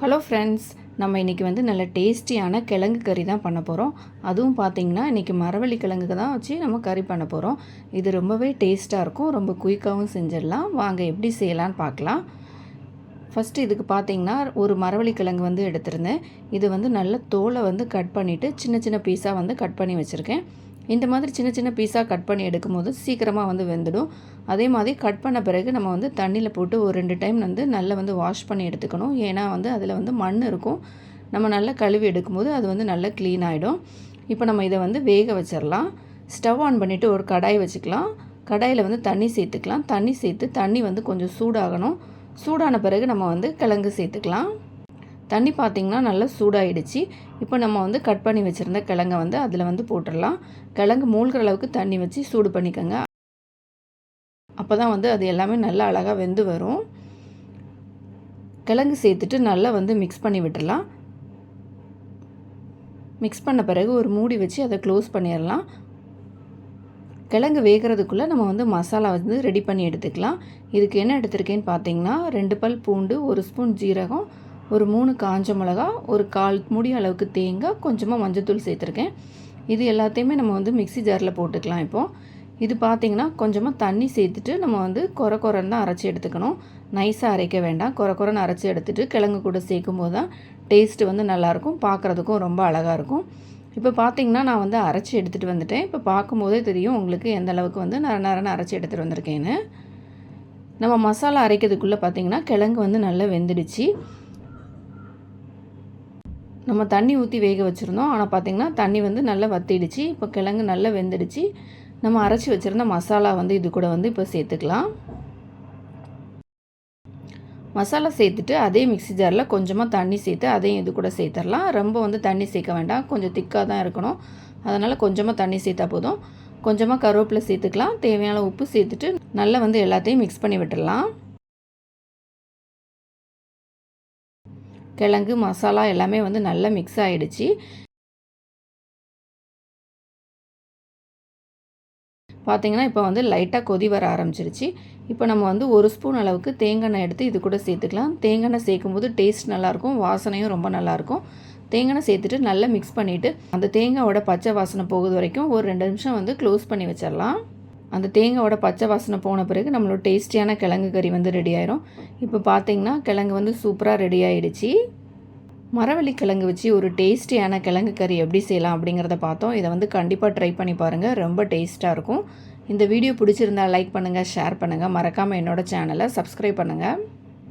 Hello friends, நம்ம இன்றைக்கி வந்து நல்ல டேஸ்டியான கிழங்கு கறி தான் பண்ண போகிறோம். அதுவும் பார்த்திங்கன்னா இன்றைக்கி மரவள்ளி கிழங்குக்கு தான் வச்சு நம்ம கறி பண்ண போகிறோம். இது ரொம்பவே டேஸ்ட்டாக இருக்கும், ரொம்ப குயிக்காகவும் செஞ்சிடலாம். வாங்க எப்படி செய்யலான்னு பார்க்கலாம். ஃபஸ்ட்டு இதுக்கு பார்த்திங்கன்னா ஒரு மரவள்ளி கிழங்கு வந்து எடுத்திருந்தேன். இது வந்து நல்ல தோலை வந்து கட் பண்ணிவிட்டு சின்ன சின்ன பீஸாக வந்து கட் பண்ணி வச்சுருக்கேன். இந்த மாதிரி சின்ன சின்ன பீஸாக கட் பண்ணி எடுக்கும்போது சீக்கிரமாக வந்து வெந்துடும். அதே மாதிரி கட் பண்ண பிறகு நம்ம வந்து தண்ணியில் போட்டு ஒரு 2 டைம் வந்து நல்லா வந்து வாஷ் பண்ணி எடுத்துக்கணும். ஏன்னா வந்து அதில் வந்து மண் இருக்கும். நம்ம நல்லா கழுவி எடுக்கும்போது அது வந்து நல்லா க்ளீன் ஆகிடும். இப்போ நம்ம இதை வந்து வேக வச்சிடலாம். ஸ்டவ் ஆன் பண்ணிவிட்டு ஒரு கடாய் வச்சுக்கலாம். கடாயில் வந்து தண்ணி சேர்த்துக்கலாம். தண்ணி சேர்த்து தண்ணி வந்து கொஞ்சம் சூடாகணும். சூடான பிறகு நம்ம வந்து கிழங்கு சேர்த்துக்கலாம். தண்ணி பார்த்திங்கன்னா நல்லா சூடாகிடுச்சு. இப்போ நம்ம வந்து கட் பண்ணி வச்சுருந்த கிழங்கை வந்து அதில் வந்து போட்டுடலாம். கிழங்கு மூழ்கிற அளவுக்கு தண்ணி வச்சு சூடு பண்ணிக்கோங்க. அப்போ தான் வந்து அது எல்லாமே நல்லா அழகாக வெந்து வரும். கிழங்கு சேர்த்துட்டு நல்லா வந்து மிக்ஸ் பண்ணி விட்டுடலாம். மிக்ஸ் பண்ண பிறகு ஒரு மூடி வச்சு அதை க்ளோஸ் பண்ணிடலாம். கிழங்கு வேகிறதுக்குள்ளே நம்ம வந்து மசாலா வந்து ரெடி பண்ணி எடுத்துக்கலாம். இதுக்கு என்ன எடுத்திருக்கேன்னு பார்த்தீங்கன்னா 2 பல் பூண்டு, 1 ஸ்பூன் ஜீரகம், ஒரு 3 காஞ்ச மிளகா, ஒரு 1/4 மூடி அளவுக்கு தேங்காய், கொஞ்சமாக மஞ்சள்தூள் சேர்த்துருக்கேன். இது எல்லாத்தையுமே நம்ம வந்து மிக்ஸி ஜாரில் போட்டுக்கலாம். இப்போது இது பார்த்திங்கன்னா கொஞ்சமாக தண்ணி சேர்த்துட்டு நம்ம வந்து கொரன்னு தான் அரைச்சி எடுத்துக்கணும். நைஸாக அரைக்க வேண்டாம். கொரன்னு அரைச்சி எடுத்துகிட்டு கிழங்கு கூட சேர்க்கும் போது தான் டேஸ்ட்டு வந்து நல்லாயிருக்கும், பார்க்குறதுக்கும் ரொம்ப அழகாக இருக்கும். இப்போ பார்த்திங்கன்னா நான் வந்து அரைச்சி எடுத்துகிட்டு வந்துட்டேன். இப்போ பார்க்கும்போதே தெரியும் உங்களுக்கு எந்த அளவுக்கு வந்து நரன்னு அரைச்சி எடுத்துகிட்டு வந்திருக்கேன்னு. நம்ம மசாலா அரைக்கிறதுக்குள்ளே பார்த்திங்கன்னா கிழங்கு வந்து நல்லா வெந்துடுச்சு. நம்ம தண்ணி ஊற்றி வேக வச்சுருந்தோம். ஆனால் பார்த்திங்கன்னா தண்ணி வந்து நல்லா வற்றிடுச்சு. இப்போ கிழங்கு நல்லா வெந்துடுச்சு. நம்ம அரைச்சி வச்சுருந்த மசாலா வந்து இது கூட வந்து இப்போ சேர்த்துக்கலாம். மசாலா சேர்த்துட்டு அதே மிக்ஸி ஜாரில் கொஞ்சமாக தண்ணி சேர்த்து அதையும் இது கூட சேர்த்துடலாம். ரொம்ப வந்து தண்ணி சேர்க்க வேண்டாம், கொஞ்சம் திக்காக தான் இருக்கணும். அதனால் கொஞ்சமாக தண்ணி சேர்த்தா போதும். கொஞ்சமாக கருவேப்பிலை சேர்த்துக்கலாம். தேவையான உப்பு சேர்த்துட்டு நல்லா வந்து எல்லாத்தையும் மிக்ஸ் பண்ணி விட்டுடலாம். கிழங்கு மசாலா எல்லாமே வந்து நல்லா மிக்ஸ் ஆகிடுச்சு. பார்த்திங்கன்னா இப்போ வந்து லைட்டாக கொதி வர ஆரம்பிச்சிருச்சு. இப்போ நம்ம வந்து 1 ஸ்பூன் அளவுக்கு தேங்காய் எண்ணெய் எடுத்து இது கூட சேர்த்துக்கலாம். தேங்காய் எண்ணெய் சேர்க்கும்போது டேஸ்ட் நல்லாயிருக்கும், வாசனையும் ரொம்ப நல்லாயிருக்கும். தேங்காய் எண்ணெய் சேர்த்துட்டு நல்லா மிக்ஸ் பண்ணிவிட்டு அந்த தேங்காயோட பச்சை வாசனை போகுது வரைக்கும் ஒரு 2 நிமிஷம் வந்து க்ளோஸ் பண்ணி வச்சிடலாம். அந்த தேங்காயோட பச்சை வாசனை போன பிறகு நம்மளோட டேஸ்டியான கிழங்கு கறி வந்து ரெடி ஆயிரும். இப்போ பார்த்திங்கன்னா கிழங்கு வந்து சூப்பராக ரெடி ஆகிடுச்சு. மரவள்ளி கிழங்கு வச்சு ஒரு டேஸ்டியான கிழங்கு கறி எப்படி செய்யலாம் அப்படிங்கிறத பார்த்தோம். இதை வந்து கண்டிப்பாக ட்ரை பண்ணி பாருங்கள், ரொம்ப டேஸ்ட்டாக இருக்கும். இந்த வீடியோ பிடிச்சிருந்தா லைக் பண்ணுங்கள், ஷேர் பண்ணுங்கள். மறக்காமல் என்னோடய சேனலை சப்ஸ்கிரைப் பண்ணுங்கள்.